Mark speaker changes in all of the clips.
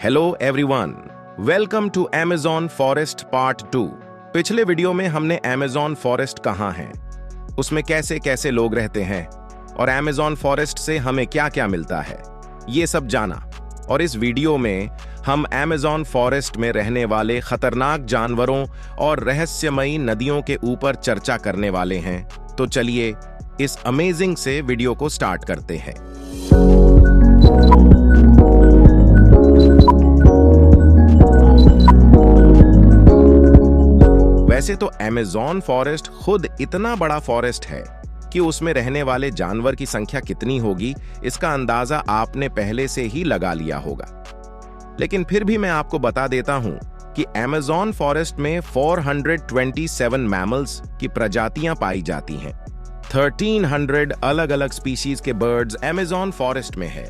Speaker 1: Hello everyone, welcome to Amazon forest part 2। पिछले video में हमने अमेज़न फॉरेस्ट कहाँ है, उसमें कैसे कैसे लोग रहते हैं और अमेज़न फॉरेस्ट से हमें क्या क्या मिलता है, ये सब जाना। और इस वीडियो में हम अमेज़न फॉरेस्ट में रहने वाले खतरनाक जानवरों और रहस्यमयी नदियों के ऊपर चर्चा करने वाले हैं। तो चलिए इस अमेजिंग से वीडियो को स्टार्ट करते हैं। वैसे तो अमेज़न फॉरेस्ट खुद इतना बड़ा फॉरेस्ट है कि उसमें रहने वाले जानवर की संख्या कितनी होगी इसका अंदाजा आपने पहले से ही लगा लिया होगा। लेकिन फिर भी मैं आपको बता देता हूं कि अमेज़न फॉरेस्ट में 427 मैमल्स की प्रजातियां पाई जाती हैं। 1300 अलग अलग स्पीशीज के बर्ड्स अमेज़न फॉरेस्ट में है।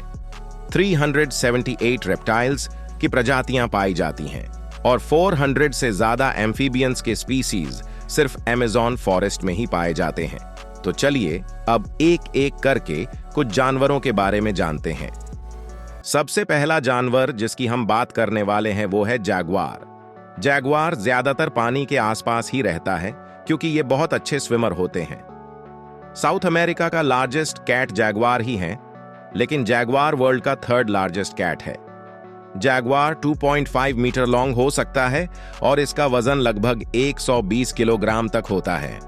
Speaker 1: 378 रेप्टाइल्स की प्रजातियां पाई जाती हैं और 400 से ज्यादा एम्फीबियंस के स्पीसीज सिर्फ अमेज़न फॉरेस्ट में ही पाए जाते हैं। तो चलिए अब एक एक करके कुछ जानवरों के बारे में जानते हैं। सबसे पहला जानवर जिसकी हम बात करने वाले हैं वो है जैगुआर। जैगुआर ज्यादातर पानी के आसपास ही रहता है क्योंकि ये बहुत अच्छे स्विमर होते हैं। साउथ अमेरिका का लार्जेस्ट कैट जैगुआर ही है, लेकिन जैगुआर वर्ल्ड का 3rd लार्जेस्ट कैट है। जैगुआर 2.5 मीटर लॉन्ग हो सकता है और इसका वजन लगभग 120 किलोग्राम तक होता है।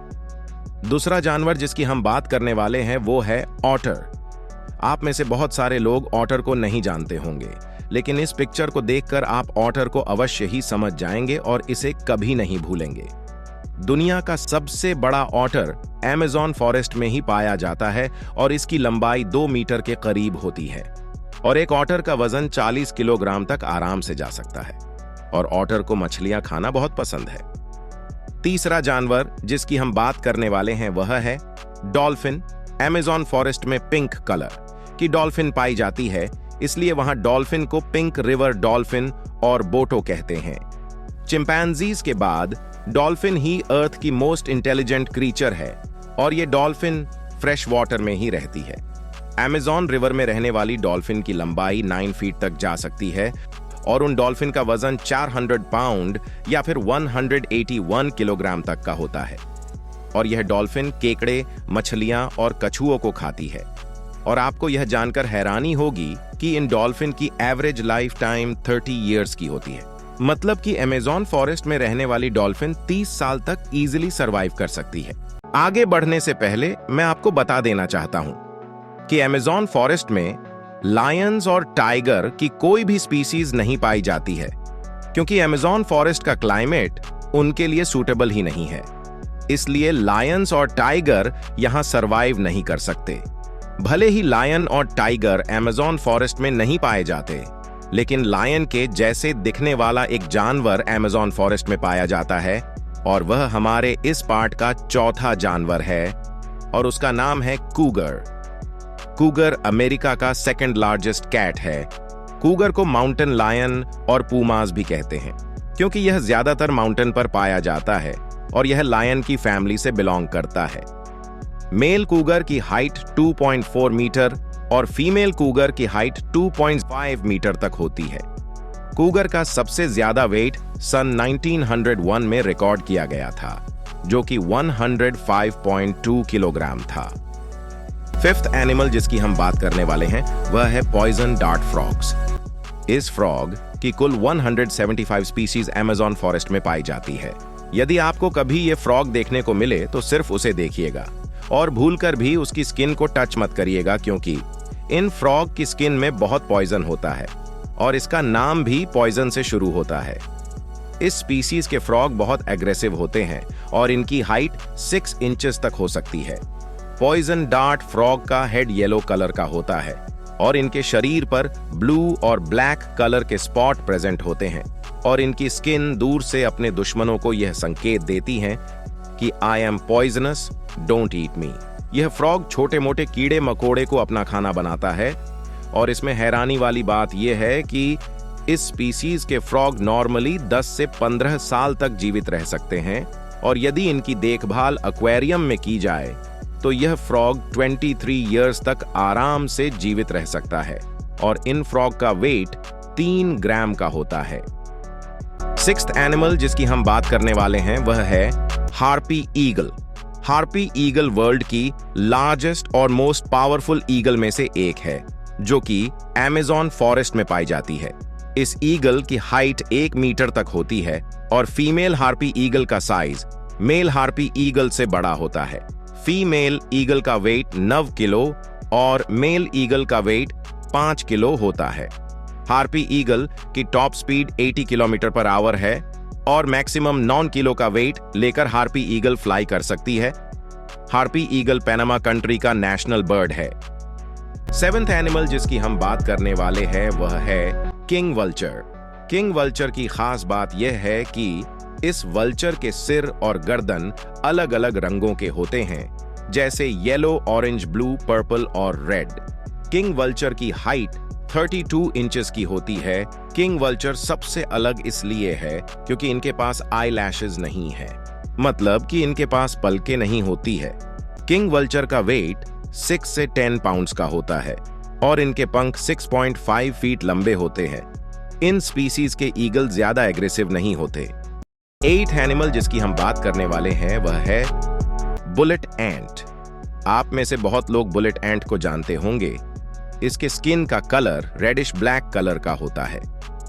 Speaker 1: दूसरा जानवर जिसकी हम बात करने वाले हैं वो है ऑटर। आप में से बहुत सारे लोग ऑटर को नहीं जानते होंगे, लेकिन इस पिक्चर को देखकर आप ऑटर को अवश्य ही समझ जाएंगे और इसे कभी नहीं भूलेंगे। दुनिया का सबसे बड़ा ऑटर अमेज़न फॉरेस्ट में ही पाया जाता है और इसकी लंबाई 2 मीटर के करीब होती है और एक ऑटर का वजन 40 किलोग्राम तक आराम से जा सकता है और ऑटर को मछलियां खाना बहुत पसंद है। तीसरा जानवर जिसकी हम बात करने वाले हैं वह है डॉल्फिन। अमेज़न फॉरेस्ट में पिंक कलर की डॉल्फिन पाई जाती है, इसलिए वहां डॉल्फिन को पिंक रिवर डॉल्फिन और बोटो कहते हैं। चिंपैंजीज के बाद डॉल्फिन ही अर्थ की मोस्ट इंटेलिजेंट क्रीचर है और ये डॉल्फिन फ्रेश वाटर में ही रहती है। अमेज़न रिवर में रहने वाली डॉल्फिन की लंबाई 9 फीट तक जा सकती है और उन डॉल्फिन का वजन 400 पाउंड या फिर 181 किलोग्राम तक का होता है और यह डॉल्फिन केकड़े, मछलियां और कछुओं को खाती है। और आपको यह जानकर हैरानी होगी कि इन डॉल्फिन की एवरेज लाइफ टाइम 30 ईयर्स की होती है। मतलब कि अमेज़न फॉरेस्ट में रहने वाली डॉल्फिन 30 साल तक इजीली सरवाइव कर सकती है। आगे बढ़ने से पहले मैं आपको बता देना चाहता हूं कि अमेज़न फॉरेस्ट में लायंस और टाइगर की कोई भी स्पीसीज नहीं पाई जाती है क्योंकि अमेज़न फॉरेस्ट का क्लाइमेट उनके लिए सूटेबल ही नहीं है। इसलिए लायंस और टाइगर यहां सरवाइव नहीं कर सकते। भले ही लायन और टाइगर अमेज़न फॉरेस्ट में नहीं पाए जाते, लेकिन लायन के जैसे दिखने वाला एक जानवर अमेज़न फॉरेस्ट में पाया जाता है और वह हमारे इस पार्ट का चौथा जानवर है और उसका नाम है कूगर। कूगर अमेरिका का 2nd लार्जेस्ट कैट है। कूगर को माउंटेन लायन और पूमास भी कहते हैं क्योंकि यह ज्यादातर माउंटेन पर पाया जाता है और यह लायन की फैमिली से बिलोंग करता है। मेल कूगर की हाइट 2.4 मीटर और फीमेल कूगर की हाइट 2.5 मीटर तक होती है। कूगर का सबसे ज्यादा वेट सन 1901 में रिकॉर्ड किया गया था, जो कि 105.2 किलोग्राम था। 5th एनिमल जिसकी हम बात करने वाले हैं वह है पॉइजन डार्ट फ्रॉग्स। इस फ्रॉग की कुल 175 स्पीशीज अमेज़न फॉरेस्ट में पाई जाती है। यदि आपको कभी ये फ्रॉग देखने को मिले तो सिर्फ उसे देखिएगा और भूलकर भी उसकी स्किन को टच मत करिएगा क्योंकि इन फ्रॉग की स्किन में बहुत पॉइजन होता है और इसका नाम भी पॉइजन से शुरू होता है। इस स्पीसीज के फ्रॉग बहुत एग्रेसिव होते हैं और इनकी हाइट 6 इंचेस तक हो सकती है। पॉइजन डार्ट फ्रॉग का हेड येलो कलर का होता है और इनके शरीर पर ब्लू और ब्लैक कलर के स्पॉट प्रेजेंट होते हैं और इनकी स्किन दूर से अपने दुश्मनों को यह संकेत देती है कि I am poisonous, don't eat me. यह फ्रॉग छोटे मोटे कीड़े मकोड़े को अपना खाना बनाता है और इसमें हैरानी वाली बात यह है कि इस स्पीसीज के फ्रॉग नॉर्मली 10 से 15 साल तक जीवित रह सकते हैं और यदि इनकी देखभाल एक्वेरियम में की जाए तो यह फ्रॉग 23 इयर्स तक आराम से जीवित रह सकता है और इन फ्रॉग का वेट 3 ग्राम का होता है। सिक्स्थ एनिमल जिसकी हम बात करने वाले हैं वह है harpy eagle. Harpy eagle world की लार्जेस्ट और मोस्ट पावरफुल ईगल में से एक है, जो कि अमेज़न फॉरेस्ट में पाई जाती है। इस ईगल की हाइट 1 मीटर तक होती है और फीमेल हार्पी ईगल का साइज मेल हार्पी ईगल से बड़ा होता है। फीमेल ईगल का वेट 9 किलो और मेल ईगल का वेट 5 किलो होता है। हार्पी ईगल की top speed 80 kilometre per hour है और मैक्सिमम 9 किलो का वेट लेकर हार्पी ईगल फ्लाई कर सकती है। हार्पी ईगल पनामा कंट्री का नेशनल बर्ड है। सेवेंथ एनिमल जिसकी हम बात करने वाले हैं वह है किंग वल्चर। किंग वल्चर की खास बात यह है कि इस वल्चर के सिर और गर्दन अलग अलग रंगों के होते हैं, जैसे येलो, ऑरेंज, ब्लू, पर्पल और रेड। किंग वल्चर की हाइट 32 इंचेस की होती है। किंग वल्चर सबसे अलग इसलिए है क्योंकि इनके पास आई लैशेज नहीं है, मतलब कि इनके पास पलकें नहीं होती है। किंग वल्चर का वेट 6 से 10 पाउंड्स का होता है और इनके पंख 6.5 फीट लंबे होते हैं। इन स्पीसीज के ईगल ज्यादा एग्रेसिव नहीं होते। 8th एनिमल जिसकी हम बात करने वाले हैं वह है बुलेट एंट। आप में से बहुत लोग बुलेट एंट को जानते होंगे। इसके स्किन का कलर रेडिश ब्लैक कलर का होता है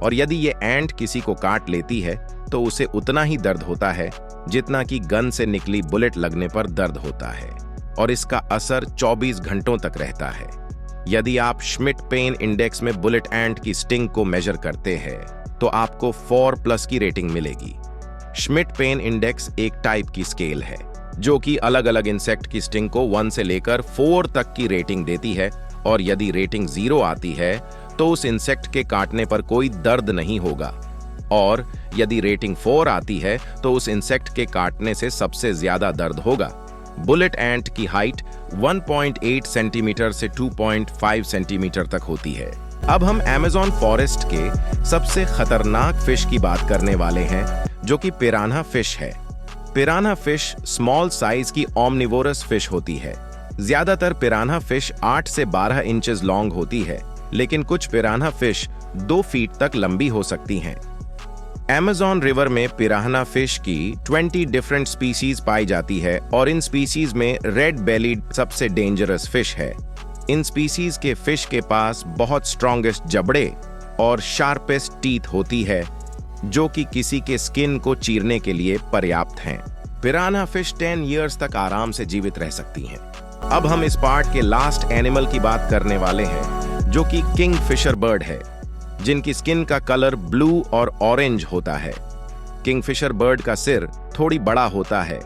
Speaker 1: और यदि ये एंट किसी को काट लेती है तो उसे उतना ही दर्द होता है जितना कि गन से निकली बुलेट लगने पर दर्द होता है और इसका असर 24 घंटों तक रहता है। यदि आप श्मिट पेन इंडेक्स में बुलेट एंट की स्टिंग को मेजर करते हैं तो आपको 4+ की रेटिंग मिलेगी। श्मिट पेन इंडेक्स एक टाइप की स्केल है जो कि अलग अलग इंसेक्ट की स्टिंग को 1 से लेकर 4 तक की रेटिंग देती है और यदि रेटिंग 0 आती है तो उस इंसेक्ट के काटने पर कोई दर्द नहीं होगा और यदि रेटिंग 4 आती है तो उस इंसेक्ट के काटने से सबसे ज्यादा दर्द होगा। बुलेट एंट की हाइट 1.8 सेंटीमीटर से 2.5 सेंटीमीटर तक होती है। अब हम अमेज़न फॉरेस्ट के सबसे खतरनाक फिश की बात करने वाले हैं जो कि पिरान्हा फिश है। पिरान्हा फिश स्मॉल साइज की ओमनिवोरस फिश होती है। ज्यादातर पिरान्हा फिश 8 से 12 इंचेस लॉन्ग होती है, लेकिन कुछ पिरान्हा फिश 2 फीट तक लंबी हो सकती हैं। अमेज़न रिवर में पिरान्हा फिश की 20 डिफरेंट स्पीसीज पाई जाती है और इन स्पीसीज में रेड बेलीड सबसे डेंजरस फिश है। इन स्पीसीज के फिश के पास बहुत स्ट्रॉन्गेस्ट जबड़े और शार्पेस्ट टीथ होती है जो कि किसी के स्किन को चीरने के लिए पर्याप्त हैं। पिरान्हा फिश 10 इयर्स तक आराम से जीवित रह सकती हैं। अब हम इस पार्ट के लास्ट एनिमल की बात करने वाले हैं जो कि किंग फिशर बर्ड है, जिनकी स्किन का कलर ब्लू और ऑरेंज होता है। किंग फिशर बर्ड का सिर थोड़ी बड़ा होता है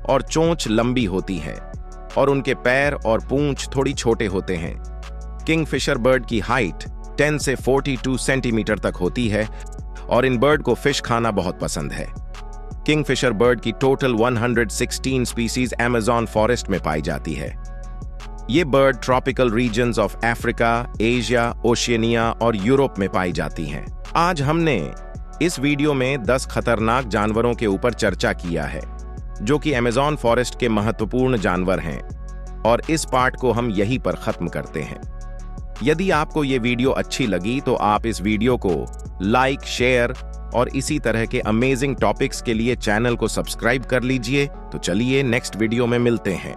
Speaker 1: और चोंच लंबी होती है और उनके पैर और पूंछ थोड़ी छोटे होते हैं। किंग फिशर बर्ड की हाइट 10 से 42 सेंटीमीटर तक होती है और इन बर्ड को फिश खाना बहुत पसंद है। किंग फिशर बर्ड की टोटल 116 स्पीसीज अमेज़न फॉरेस्ट में पाई जाती है। ये bird tropical regions of Africa, Asia, Oceania और यूरोप में पाई जाती हैं। आज हमने इस वीडियो में 10 खतरनाक जानवरों के ऊपर चर्चा किया है जो कि अमेज़न फॉरेस्ट के महत्वपूर्ण जानवर हैं और इस पार्ट को हम यहीं पर खत्म करते हैं। यदि आपको ये वीडियो अच्छी लगी तो आप इस वीडियो को लाइक, शेयर और इसी तरह के अमेजिंग टॉपिक्स के लिए चैनल को सब्सक्राइब कर लीजिए। तो चलिए नेक्स्ट वीडियो में मिलते हैं।